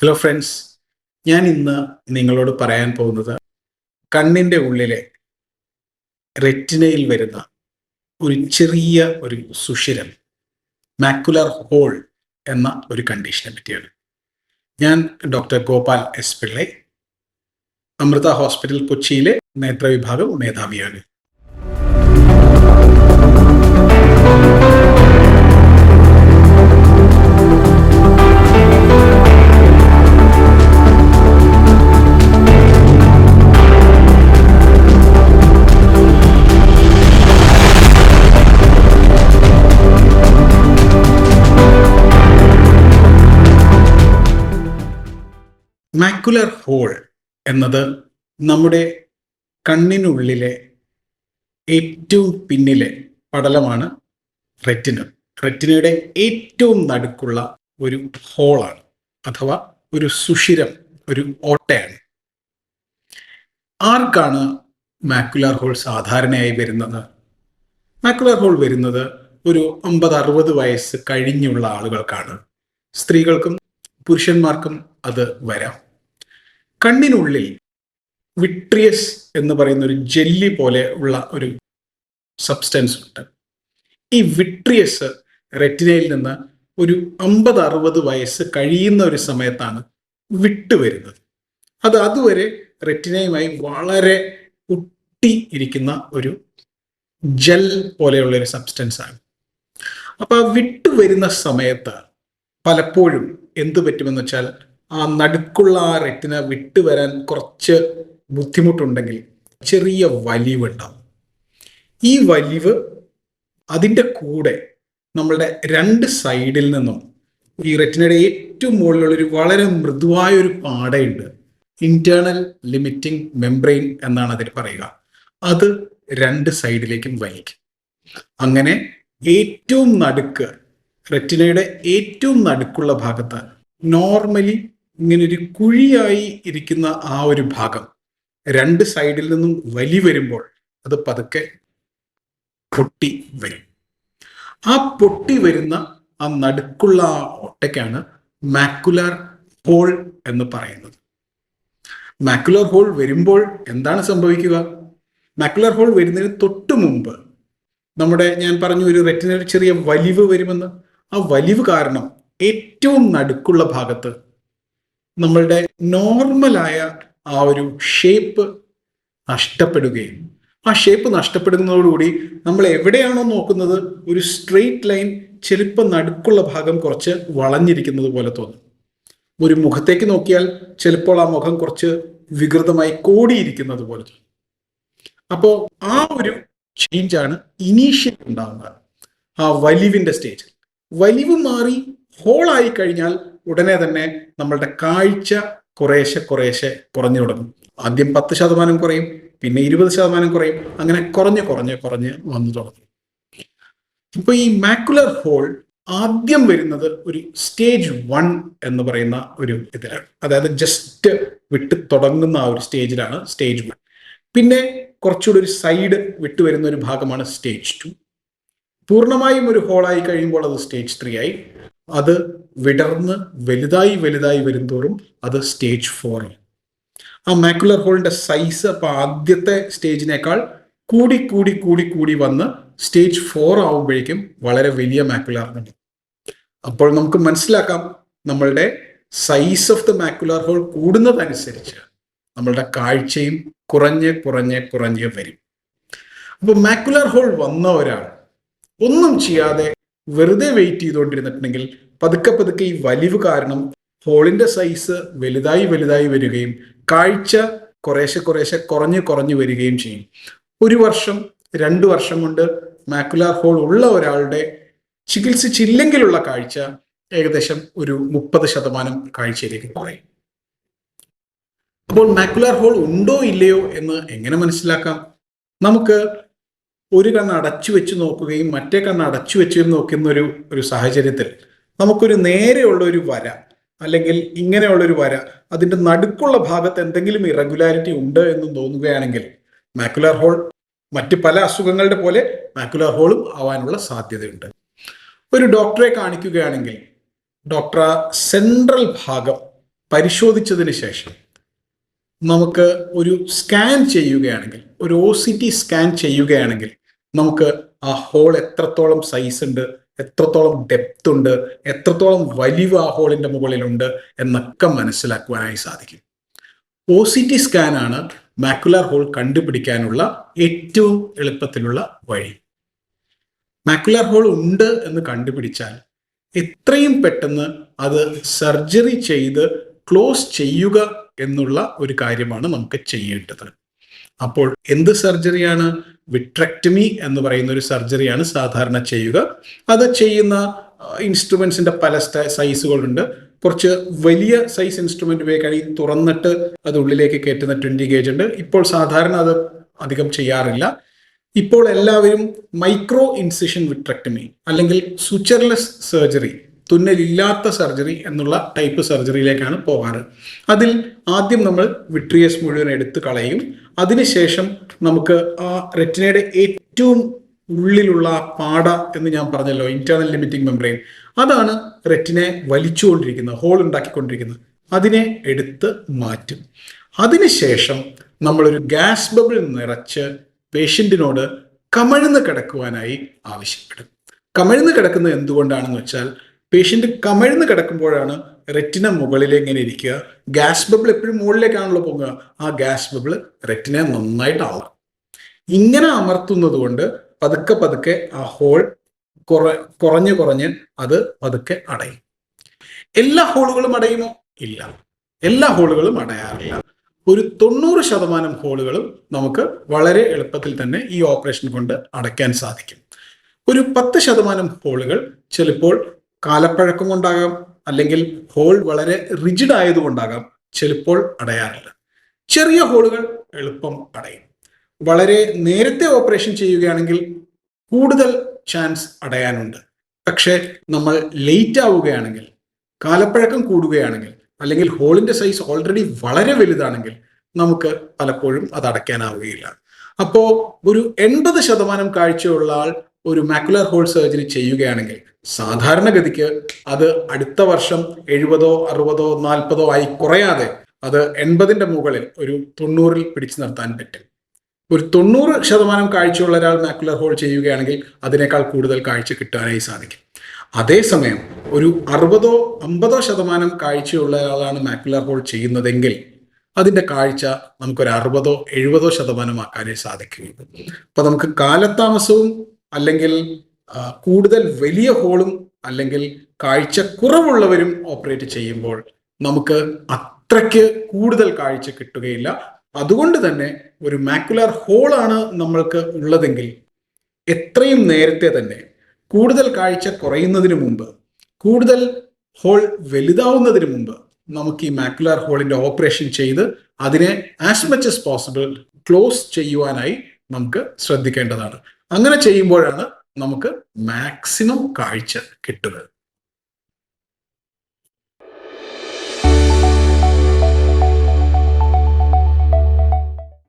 Hello friends, ഞാൻ ഇന്ന് നിങ്ങളോട് പറയാൻ പോകുന്നത് കണ്ണിൻ്റെ ഉള്ളിലെ റെറ്റിനയിൽ വരുന്ന ഒരു ചെറിയ ഒരു സുഷിരം, മാക്കുലർ ഹോൾ എന്ന ഒരു കണ്ടീഷനെ പറ്റിയാണ്. ഞാൻ doctor Gopal S Pillai, Amrita hospital കൊച്ചിയിലെ നേത്രവിഭാഗം മേധാവിയാണ്. മാക്കുലർ ഹോൾ എന്നത് നമ്മുടെ കണ്ണിനുള്ളിലെ ഏറ്റവും പിന്നിലെ പടലമാണ് റെറ്റിന. റെറ്റിനയുടെ ഏറ്റവും നടുക്കുള്ള ഒരു ഹോളാണ്, അഥവാ ഒരു സുഷിരം, ഒരു ഓട്ടയാണ്. ആർക്കാണ് മാക്കുലർ ഹോൾ സാധാരണയായി വരുന്നത്? മാക്കുലർ ഹോൾ വരുന്നത് ഒരു 50-60 വയസ്സ് കഴിഞ്ഞുള്ള ആളുകൾക്കാണ്. സ്ത്രീകൾക്കും പുരുഷന്മാർക്കും അത് വരാം. കണ്ണിനുള്ളിൽ വിട്രിയസ് എന്ന് പറയുന്ന ഒരു ജെല്ലി പോലെ ഉള്ള ഒരു സബ്സ്റ്റൻസ് ഉണ്ട്. ഈ വിട്രിയസ് റെറ്റിനയിൽ നിന്ന് ഒരു 50-60 വയസ്സ് കഴിയുന്ന ഒരു സമയത്താണ് വിട്ടുവരുന്നത്. അതുവരെ റെറ്റിനയുമായി വളരെ ഒട്ടി ഇരിക്കുന്ന ഒരു ജെൽ പോലെയുള്ള ഒരു സബ്സ്റ്റൻസ് ആണ്. അപ്പൊ ആ വിട്ടുവരുന്ന സമയത്ത് പലപ്പോഴും എന്തു പറ്റുമെന്ന് വെച്ചാൽ, ആ നടുക്കുള്ള ആ റെറ്റിന വിട്ടുവരാൻ കുറച്ച് ബുദ്ധിമുട്ടുണ്ടെങ്കിൽ ചെറിയ വലിവുണ്ടാവും. ഈ വലിവ് അതിൻ്റെ കൂടെ നമ്മളുടെ 2 സൈഡിൽ നിന്നും ഈ റെറ്റിനയുടെ ഏറ്റവും മുകളിലുള്ളൊരു വളരെ മൃദുവായ ഒരു പാടയുണ്ട്. ഇന്റേണൽ ലിമിറ്റിംഗ് മെംബ്രെയിൻ എന്നാണ് അതിന് പറയുക. അത് 2 സൈഡിലേക്കും വലിക്കും. അങ്ങനെ ഏറ്റവും നടുക്ക്, റെറ്റിനയുടെ ഏറ്റവും നടുക്കുള്ള ഭാഗത്ത് നോർമലി ഇങ്ങനെ ഒരു കുഴിയായി ഇരിക്കുന്ന ആ ഒരു ഭാഗം 2 സൈഡിൽ നിന്നും വലി വരുമ്പോൾ അത് പതുക്കെ പൊട്ടി വരും. ആ പൊട്ടി വരുന്ന ആ നടുക്കുള്ള ആ ഓട്ടയ്ക്കാണ് മാക്കുലർ ഹോൾ എന്ന് പറയുന്നത്. മാക്കുലർ ഹോൾ വരുമ്പോൾ എന്താണ് സംഭവിക്കുക? മാക്കുലർ ഹോൾ വരുന്നതിന് തൊട്ട് മുമ്പ് ഞാൻ പറഞ്ഞു, ഒരു റെറ്റിനയിൽ ചെറിയ വലിവ് വരുമെന്ന്. ആ വലിവ് കാരണം ഏറ്റവും നടുക്കുള്ള ഭാഗത്ത് നമ്മളുടെ നോർമലായ ആ ഒരു ഷേപ്പ് നഷ്ടപ്പെടുകയും, ആ ഷേപ്പ് നഷ്ടപ്പെടുന്നതോടുകൂടി നമ്മൾ എവിടെയാണോ നോക്കുന്നത് ഒരു സ്ട്രെയിറ്റ് ലൈൻ ചിലപ്പോൾ നടുക്കുള്ള ഭാഗം കുറച്ച് വളഞ്ഞിരിക്കുന്നത് പോലെ തോന്നും. ഒരു മുഖത്തേക്ക് നോക്കിയാൽ ചിലപ്പോൾ ആ മുഖം കുറച്ച് വികൃതമായി കോടിയിരിക്കുന്നത് പോലെ തോന്നും. അപ്പോൾ ആ ഒരു ചേഞ്ചാണ് ഇനീഷ്യൽ ഉണ്ടാകുന്നത്, ആ വലിവിന്റെ സ്റ്റേജ്. വലിവ് മാറി ഹോളായി കഴിഞ്ഞാൽ ഉടനെ തന്നെ നമ്മളുടെ കാഴ്ച കുറേശ്ശെ കുറഞ്ഞു തുടങ്ങും. ആദ്യം 10% കുറയും, പിന്നെ 20% കുറയും, അങ്ങനെ കുറഞ്ഞ് വന്നു തുടങ്ങും. ഇപ്പൊ ഈ മാക്കുലർ ഹോൾ ആദ്യം വരുന്നത് ഒരു സ്റ്റേജ് 1 എന്ന് പറയുന്ന ഒരു ഇതിലാണ്. അതായത് ജസ്റ്റ് വിട്ട് തുടങ്ങുന്ന ആ ഒരു സ്റ്റേജിലാണ് സ്റ്റേജ് 1. പിന്നെ കുറച്ചുകൂടി ഒരു സൈഡ് വിട്ടുവരുന്ന ഒരു ഭാഗമാണ് സ്റ്റേജ് 2. പൂർണ്ണമായും ഒരു ഹോളായി കഴിയുമ്പോൾ അത് സ്റ്റേജ് 3 ആയി. അത് വിടർന്ന് വലുതായി വരുന്തോറും അത് സ്റ്റേജ് 4 ആയി. ആ മാക്കുലർ ഹോളിന്റെ സൈസ് അപ്പൊ ആദ്യത്തെ സ്റ്റേജിനേക്കാൾ കൂടി വന്ന് സ്റ്റേജ് 4 ആവുമ്പോഴേക്കും വളരെ വലിയ മാക്കുലർ ഉണ്ട്. അപ്പോൾ നമുക്ക് മനസ്സിലാക്കാം, നമ്മളുടെ size of the macular hole കൂടുന്നതനുസരിച്ച് നമ്മളുടെ കാഴ്ചയും കുറഞ്ഞ് വരും. അപ്പൊ മാക്കുലർ ഹോൾ വന്ന ഒരാൾ ഒന്നും ചെയ്യാതെ വെറുതെ വെയിറ്റ് ചെയ്തുകൊണ്ടിരുന്നിട്ടുണ്ടെങ്കിൽ പതുക്കെ ഈ വലിവ് കാരണം ഹോളിന്റെ സൈസ് വലുതായി വരികയും കാഴ്ച കുറേശ്ശെ കുറഞ്ഞു വരികയും ചെയ്യും. 1 വർഷം 2 വർഷം കൊണ്ട് മാക്കുലർ ഹോൾ ഉള്ള ഒരാളുടെ ചികിത്സിച്ചില്ലെങ്കിലുള്ള കാഴ്ച ഏകദേശം ഒരു 30% കാഴ്ചയിലേക്ക് കുറയും. അപ്പോൾ മാക്കുലർ ഹോൾ ഉണ്ടോ ഇല്ലയോ എന്ന് എങ്ങനെ മനസ്സിലാക്കാം? നമുക്ക് ഒരു കണ്ണ് അടച്ചു വെച്ച് നോക്കുകയും മറ്റേ കണ്ണ് അടച്ചു വെച്ച് നോക്കുന്ന ഒരു സാഹചര്യത്തിൽ നമുക്കൊരു നേരെയുള്ള ഒരു വര, അല്ലെങ്കിൽ ഇങ്ങനെയുള്ളൊരു വര, അതിൻ്റെ നടുക്കുള്ള ഭാഗത്ത് എന്തെങ്കിലും ഇറഗുലാരിറ്റി ഉണ്ട് എന്ന് തോന്നുകയാണെങ്കിൽ മാക്കുലർ ഹോൾ മറ്റ് പല അസുഖങ്ങളുടെ പോലെ മാക്കുലർ ഹോളും ആവാനുള്ള സാധ്യതയുണ്ട്. ഒരു ഡോക്ടറെ കാണിക്കുകയാണെങ്കിൽ ഡോക്ടർ സെൻട്രൽ ഭാഗം പരിശോധിച്ചതിന് ശേഷം നമുക്ക് ഒരു സ്കാൻ ചെയ്യുകയാണെങ്കിൽ, ഒരു OCT സ്കാൻ ചെയ്യുകയാണെങ്കിൽ നമുക്ക് ആ ഹോൾ എത്രത്തോളം സൈസ് ഉണ്ട്, എത്രത്തോളം ഡെപ്ത് ഉണ്ട്, എത്രത്തോളം വലിവ് ആ ഹോളിന്റെ മുകളിലുണ്ട് എന്നൊക്കെ മനസ്സിലാക്കുവാനായി സാധിക്കും. OCT സ്കാനാണ് മാക്കുലാർ ഹോൾ കണ്ടുപിടിക്കാനുള്ള ഏറ്റവും എളുപ്പത്തിലുള്ള വഴി. മാക്കുലാർ ഹോൾ ഉണ്ട് എന്ന് കണ്ടുപിടിച്ചാൽ എത്രയും പെട്ടെന്ന് അത് സർജറി ചെയ്ത് ക്ലോസ് ചെയ്യുക എന്നുള്ള ഒരു കാര്യമാണ് നമുക്ക് ചെയ്യേണ്ടത്. അപ്പോൾ എന്ത് സർജറിയാണ്? വിട്രെക്ടമി എന്ന് പറയുന്ന ഒരു സർജറിയാണ് സാധാരണ ചെയ്യുക. അത് ചെയ്യുന്ന ഇൻസ്ട്രുമെന്റ്സിന്റെ പല സൈസുകളുണ്ട്. കുറച്ച് വലിയ സൈസ് ഇൻസ്ട്രുമെന്റ് ഉപയോഗിക്കുകയാണെങ്കിൽ തുറന്നിട്ട് അത് ഉള്ളിലേക്ക് കയറ്റുന്ന 20 ഗേജ് ഉണ്ട്. ഇപ്പോൾ സാധാരണ അത് അധികം ചെയ്യാറില്ല. ഇപ്പോൾ എല്ലാവരും മൈക്രോ ഇൻസിഷൻ വിട്രെക്ടമി അല്ലെങ്കിൽ സുച്ചർലെസ് സർജറി, തുന്നലില്ലാത്ത സർജറി എന്നുള്ള ടൈപ്പ് സർജറിയിലേക്കാണ് പോകാറ്. അതിൽ ആദ്യം നമ്മൾ വിട്രിയസ് മുഴുവൻ എടുത്ത് കളയും. അതിനുശേഷം നമുക്ക് ആ റെറ്റിനയുടെ ഏറ്റവും ഉള്ളിലുള്ള പാട എന്ന് ഞാൻ പറഞ്ഞല്ലോ, ഇന്റേണൽ ലിമിറ്റിംഗ് മെംബ്രെയിൻ, അതാണ് റെറ്റിനെ വലിച്ചുകൊണ്ടിരിക്കുന്നത്, ഹോൾ ഉണ്ടാക്കിക്കൊണ്ടിരിക്കുന്നത്. അതിനെ എടുത്ത് മാറ്റും. അതിനുശേഷം നമ്മളൊരു ഗ്യാസ് ബബിൾ നിറച്ച് പേഷ്യന്റിനോട് കമഴ്ന്ന് കിടക്കുവാനായി ആവശ്യപ്പെടും. കമഴ്ന്ന് കിടക്കുന്നത് എന്തുകൊണ്ടാണെന്ന് വെച്ചാൽ, പേഷ്യന്റ് കമഴ്ന്ന് കിടക്കുമ്പോഴാണ് റെറ്റിന മുകളിൽ ഇങ്ങനെ ഇരിക്കുക. ഗ്യാസ് ബബിൾ എപ്പോഴും മുകളിലേക്കാണല്ലോ പോകുക. ആ ഗ്യാസ് ബബിൾ റെറ്റിനെ നന്നായിട്ട് അമർത്തും. ഇങ്ങനെ അമർത്തുന്നത് കൊണ്ട് പതുക്കെ പതുക്കെ ആ ഹോൾ കുറഞ്ഞ് അത് പതുക്കെ അടയും. എല്ലാ ഹോളുകളും അടയുമോ? ഇല്ല, എല്ലാ ഹോളുകളും അടയാറില്ല. ഒരു 90% ഹോളുകളും നമുക്ക് വളരെ എളുപ്പത്തിൽ തന്നെ ഈ ഓപ്പറേഷൻ കൊണ്ട് അടയ്ക്കാൻ സാധിക്കും. ഒരു 10% ഹോളുകൾ ചിലപ്പോൾ കാലപ്പഴക്കം കൊണ്ടാകാം, അല്ലെങ്കിൽ ഹോൾ വളരെ റിജിഡ് ആയതുകൊണ്ടാകാം ചിലപ്പോൾ അടയാറില്ല. ചെറിയ ഹോളുകൾ എളുപ്പം അടയും. വളരെ നേരത്തെ ഓപ്പറേഷൻ ചെയ്യുകയാണെങ്കിൽ കൂടുതൽ ചാൻസ് അടയാനുണ്ട്. പക്ഷെ നമ്മൾ ലേറ്റ് ആവുകയാണെങ്കിൽ, കാലപ്പഴക്കം കൂടുകയാണെങ്കിൽ, അല്ലെങ്കിൽ ഹോളിന്റെ സൈസ് ഓൾറെഡി വളരെ വലുതാണെങ്കിൽ നമുക്ക് പലപ്പോഴും അത് അടയ്ക്കാനാവുകയില്ല. അപ്പോൾ ഒരു 80% കാഴ്ചയുള്ള ആൾ ഒരു മാക്കുലാർ ഹോൾ സർജറി ചെയ്യുകയാണെങ്കിൽ സാധാരണഗതിക്ക് അത് അടുത്ത വർഷം 70, 60, 40 ആയി കുറയാതെ അത് 80ന്റെ മുകളിൽ ഒരു 90-ൽ പിടിച്ചു നിർത്താൻ പറ്റും. ഒരു 90% കാഴ്ചയുള്ള ഒരാൾ മാക്കുലർ ഹോൾ ചെയ്യുകയാണെങ്കിൽ അതിനേക്കാൾ കൂടുതൽ കാഴ്ച കിട്ടാനായി സാധിക്കും. അതേസമയം ഒരു 60-50% കാഴ്ചയുള്ള ഒരാളാണ് മാക്കുലർ ഹോൾ ചെയ്യുന്നതെങ്കിൽ അതിൻ്റെ കാഴ്ച നമുക്കൊരു 60-70% ആക്കാനേ സാധിക്കുകയുള്ളൂ. അപ്പൊ നമുക്ക് കാലതാമസവും അല്ലെങ്കിൽ കൂടുതൽ വലിയ ഹോളും അല്ലെങ്കിൽ കാഴ്ച കുറവുള്ളവരും ഓപ്പറേറ്റ് ചെയ്യുമ്പോൾ നമുക്ക് അത്രയ്ക്ക് കൂടുതൽ കാഴ്ച കിട്ടുകയില്ല. അതുകൊണ്ട് തന്നെ ഒരു മാക്കുലാർ ഹോളാണ് നമ്മൾക്ക് ഉള്ളതെങ്കിൽ എത്രയും നേരത്തെ തന്നെ, കൂടുതൽ കാഴ്ച കുറയുന്നതിന് മുമ്പ്, കൂടുതൽ ഹോൾ വലുതാവുന്നതിന് മുമ്പ് നമുക്ക് ഈ മാക്കുലാർ ഹോളിന്റെ ഓപ്പറേഷൻ ചെയ്ത് അതിനെ as much as possible close ചെയ്യുവാനായി നമുക്ക് ശ്രദ്ധിക്കേണ്ടതാണ്. അങ്ങനെ ചെയ്യുമ്പോഴാണ് നമുക്ക് മാക്സിമം കാഴ്ച കിട്ടുന്നത്.